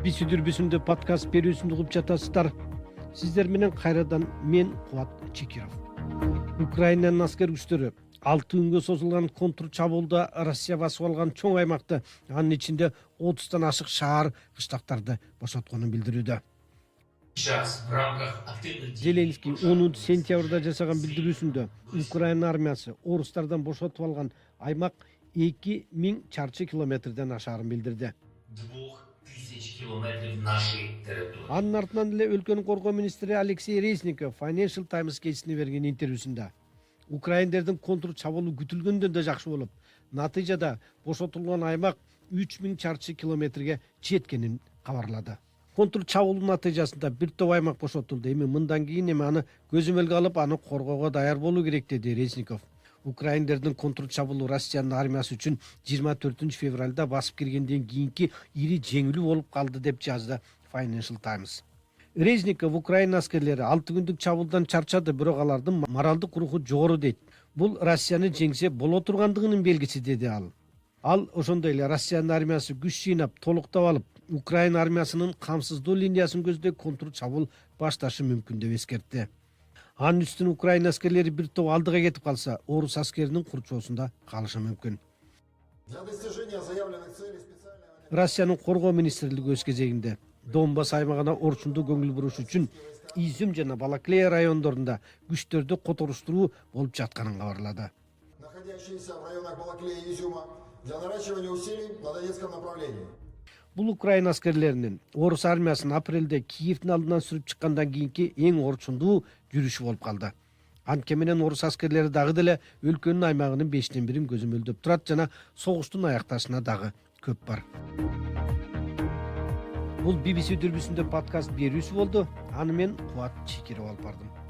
BBC дүрбүсүндө подкаст берүүсүндө угуп жатасыздар. Сиздер менен кайрадан мен Кубат Чекиров. Украинанын аскер күчтөрү 6 күнгө созулган контр чабуулда Россия басып алган чоң аймакты, анын ичинде 30тан ашык шаар, кыштактарды бошотконун билдирүүдө. Зеленский 10 сентябрда жасаган билдирүүсүндө Украина армиясы орустардан бошотуп алган аймак 2000 чарчы километрден ашаарын билдирди. 2000 километров нашей территории. Анын артынан эле өлкөнүн коргоо министри Алексей Резников Financial Times гезитине берген интервьюсунда украиндердин контр чабуулу күтүлгөндөн да жакшы болуп, натыйжада бошотулган аймак 3000 чарчы километрге жеткенин кабарлады. Контр чабуулдун натыйжасында бир топ аймак бошотулду. Эми мындан кийин аны көзөмөлгө алып, аны коргоого даяр болуу керек, деди Резников. Украиндердин контр чабуулу Россиянын армиясы үчүн 24 февралда басып киргенден кийинки ири жеңилүү болуп калды, деп жазды Financial Times. Резников Украина аскерлери 6 күндүк чабуулдан чарчады, бирок алардын моралдык руху жогору дейт. Бул Россияны жеңсе боло тургандыгынын белгиси, деди ал. Ал ошондой эле Россиянын армиясы күч жыйнап, толуктап алып, Украина армиясынын камсыздоо линиясын көздөй контр чабуул башташы мүмкүн деп эскертти. Анын үстүнө Украина аскерлери бир топ алдыга кетип калса, орус аскеринин курчоосунда калышы мүмкүн. Россиянын коргоо министрлиги өз кезегинде Донбасс аймагына орчундуу көңүл буруш үчүн Изюм жана Балаклея райондорунда күчтөрдү которуштуруу болуп жатканын кабарлады. Находящиеся в районах Балаклея и Изюма для наращивания усилий на Донецком направлении. Бул Украина аскерлеринин орус армиясын апрелде Киевдин алдынан сүрүп чыккандан кийинки эң орчундуу жүрүшү болуп калды. Анткени менен орус аскерлери дагы деле өлкөнүн аймагынын 5/1 көзөмөлдөп турат жана согуштун аякташына дагы көп бар. Бул BBC дүрбүсүндө подкаст берүүсү болду. Аны мен Кубат Чекиров алып бардым.